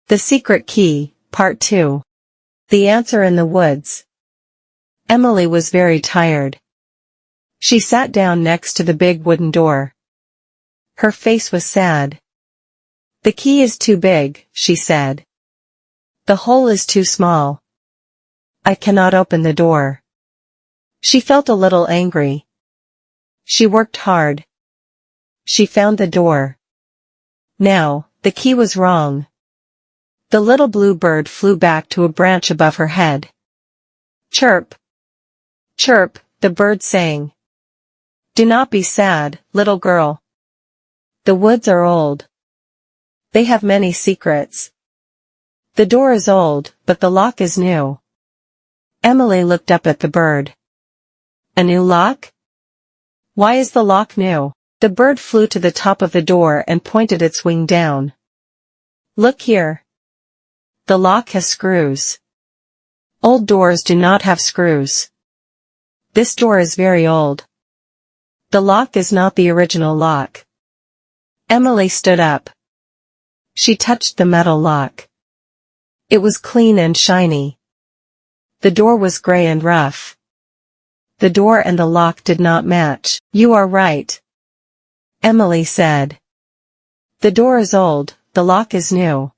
The Secret Key, Part 2. The Answer in the Woods. Emily was very tired. She sat down next to the big wooden door. Her face was sad. "The key is too big," she said. "The hole is too small. I cannot open the door." She felt a little angry. She worked hard. She found the door. Now, the key was wrong. The little blue bird flew back to a branch above her head. "Chirp! Chirp," the bird sang. "Do not be sad, little girl. The woods are old. They have many secrets. The door is old, but the lock is new." Emily looked up at the bird. "A new lock? Why is the lock new?" The bird flew to the top of the door and pointed its wing down. "Look here. The lock has screws. Old doors do not have screws. This door is very old. The lock is not the original lock." Emily stood up. She touched the metal lock. It was clean and shiny. The door was gray and rough. The door and the lock did not match. "You are right," Emily said. "The door is old, the lock is new.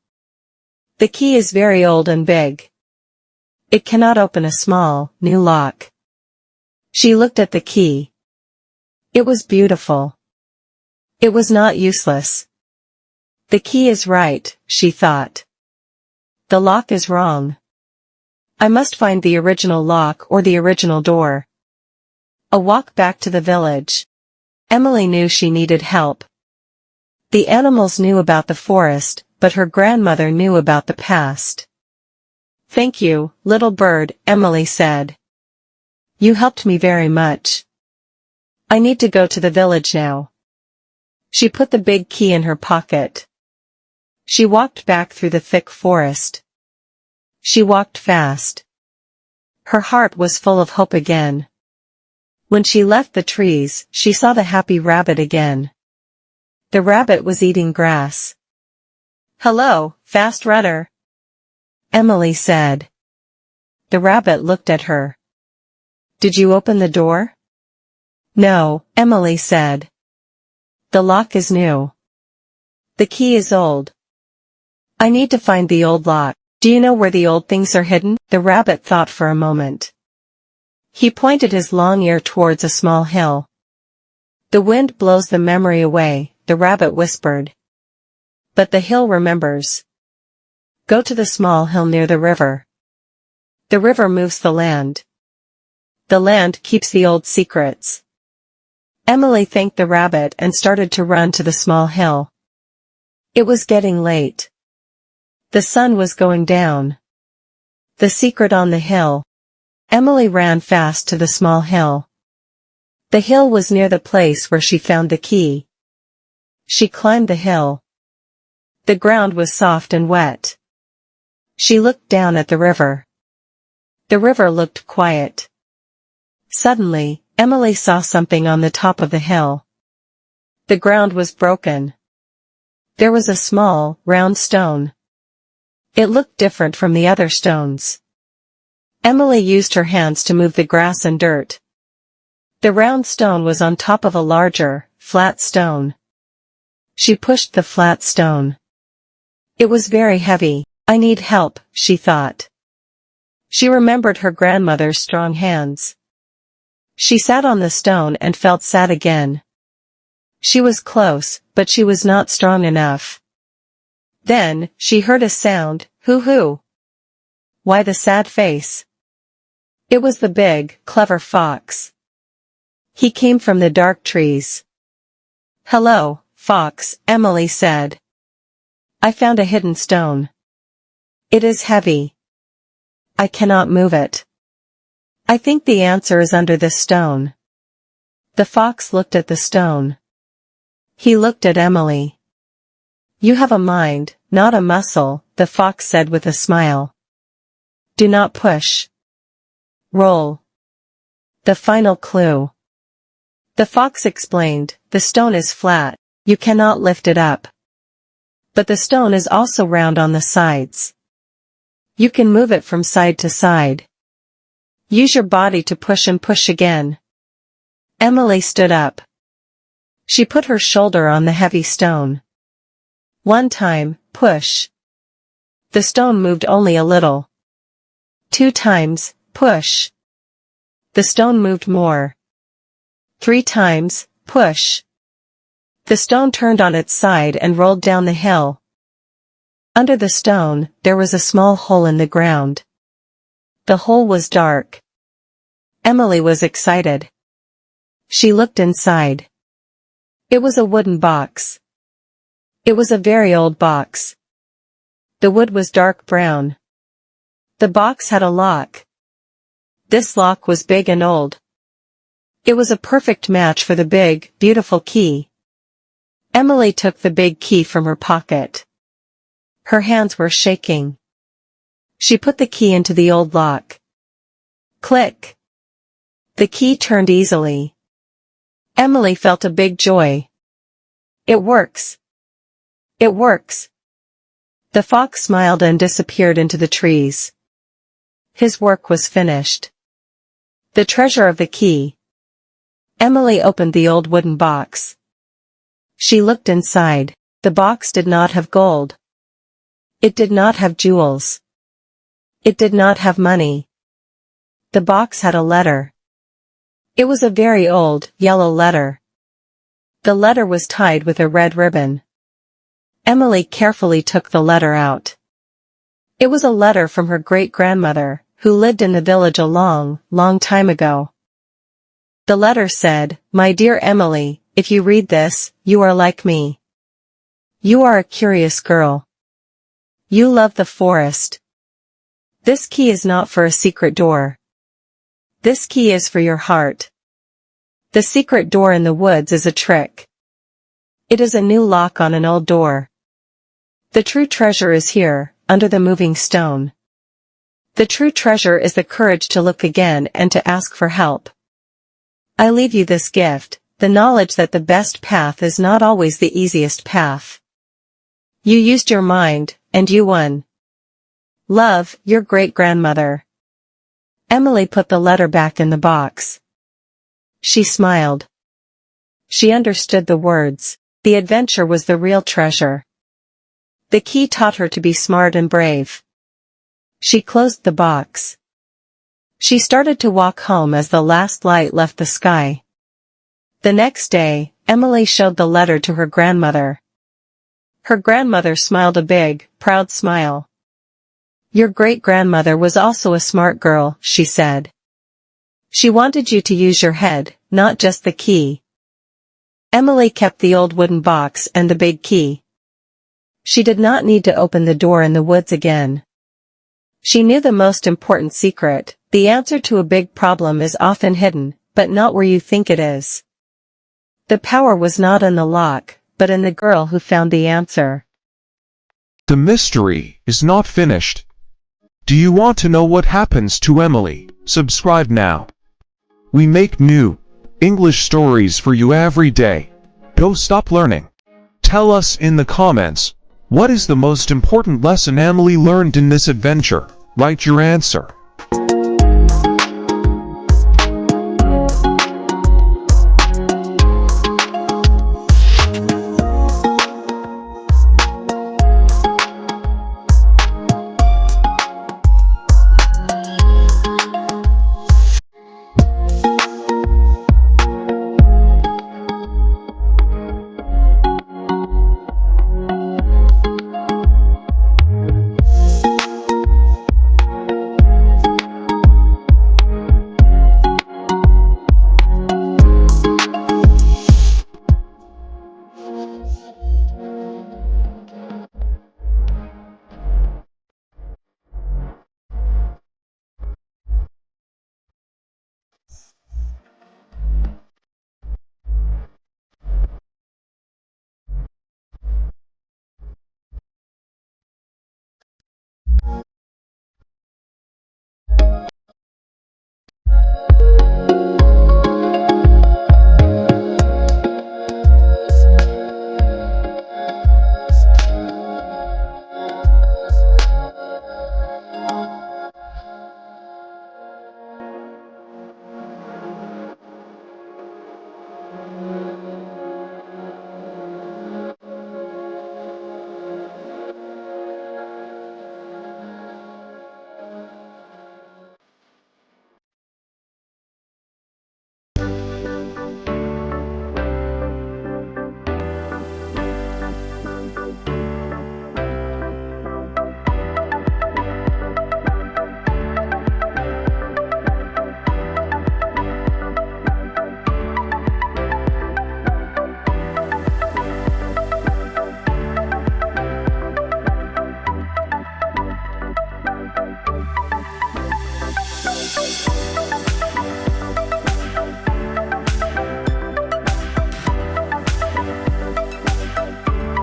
The key is very old and big. It cannot open a small, new lock." She looked at the key. It was beautiful. It was not useless. "The key is right," she thought. "The lock is wrong. I must find the original lock or the original door." A walk back to the village. Emily knew she needed help. The animals knew about the forest, but her grandmother knew about the past. "Thank you, little bird," Emily said. "You helped me very much. I need to go to the village now." She put the big key in her pocket. She walked back through the thick forest. She walked fast. Her heart was full of hope again. When she left the trees, she saw the happy rabbit again. The rabbit was eating grass. "Hello, fast runner," Emily said. The rabbit looked at her. "Did you open the door?" "No," Emily said. "The lock is new. The key is old. I need to find the old lock." "Do you know where the old things are hidden?" The rabbit thought for a moment. He pointed his long ear towards a small hill. "The wind blows the memory away," the rabbit whispered. "But the hill remembers. Go to the small hill near the river. The river moves the land. The land keeps the old secrets." Emily thanked the rabbit and started to run to the small hill. It was getting late. The sun was going down. The secret on the hill. Emily ran fast to the small hill. The hill was near the place where she found the key. She climbed the hill. The ground was soft and wet. She looked down at the river. The river looked quiet. Suddenly, Emily saw something on the top of the hill. The ground was broken. There was a small, round stone. It looked different from the other stones. Emily used her hands to move the grass and dirt. The round stone was on top of a larger, flat stone. She pushed the flat stone. It was very heavy. "I need help," she thought. She remembered her grandmother's strong hands. She sat on the stone and felt sad again. She was close, but she was not strong enough. Then, she heard a sound, "Hoo-hoo." Why the sad face? It was the big, clever fox. He came from the dark trees. "Hello, fox," Emily said. "I found a hidden stone. It is heavy. I cannot move it. I think the answer is under this stone." The fox looked at the stone. He looked at Emily. "You have a mind, not a muscle," the fox said with a smile. "Do not push. Roll. The final clue." The fox explained, "The stone is flat. You cannot lift it up." But the stone is also round on the sides. You can move it from side to side. Use your body to push and push again. Emily stood up. She put her shoulder on the heavy stone. One time, push. The stone moved only a little. 2 times, push. The stone moved more. 3 times, push. The stone turned on its side and rolled down the hill. Under the stone, there was a small hole in the ground. The hole was dark. Emily was excited. She looked inside. It was a wooden box. It was a very old box. The wood was dark brown. The box had a lock. This lock was big and old. It was a perfect match for the big, beautiful key. Emily took the big key from her pocket. Her hands were shaking. She put the key into the old lock. Click. The key turned easily. Emily felt a big joy. It works. It works. The fox smiled and disappeared into the trees. His work was finished. The treasure of the key. Emily opened the old wooden box. She looked inside. The box did not have gold. It did not have jewels. It did not have money. The box had a letter. It was a very old, yellow letter. The letter was tied with a red ribbon. Emily carefully took the letter out. It was a letter from her great-grandmother, who lived in the village a long, long time ago. The letter said, "My dear Emily, if you read this, you are like me. You are a curious girl. You love the forest. This key is not for a secret door. This key is for your heart. The secret door in the woods is a trick. It is a new lock on an old door. The true treasure is here, under the moving stone. The true treasure is the courage to look again and to ask for help. I leave you this gift, the knowledge that the best path is not always the easiest path. You used your mind, and you won. Love, your great-grandmother." Emily put the letter back in the box. She smiled. She understood the words. The adventure was the real treasure. The key taught her to be smart and brave. She closed the box. She started to walk home as the last light left the sky. The next day, Emily showed the letter to her grandmother. Her grandmother smiled a big, proud smile. "Your great-grandmother was also a smart girl," she said. "She wanted you to use your head, not just the key." Emily kept the old wooden box and the big key. She did not need to open the door in the woods again. She knew the most important secret: the answer to a big problem is often hidden, but not where you think it is. The power was not in the lock, but in the girl who found the answer. The mystery is not finished. Do you want to know what happens to Emily? Subscribe now. We make new English stories for you every day. Don't stop learning. Tell us in the comments, what is the most important lesson Emily learned in this adventure? Write your answer.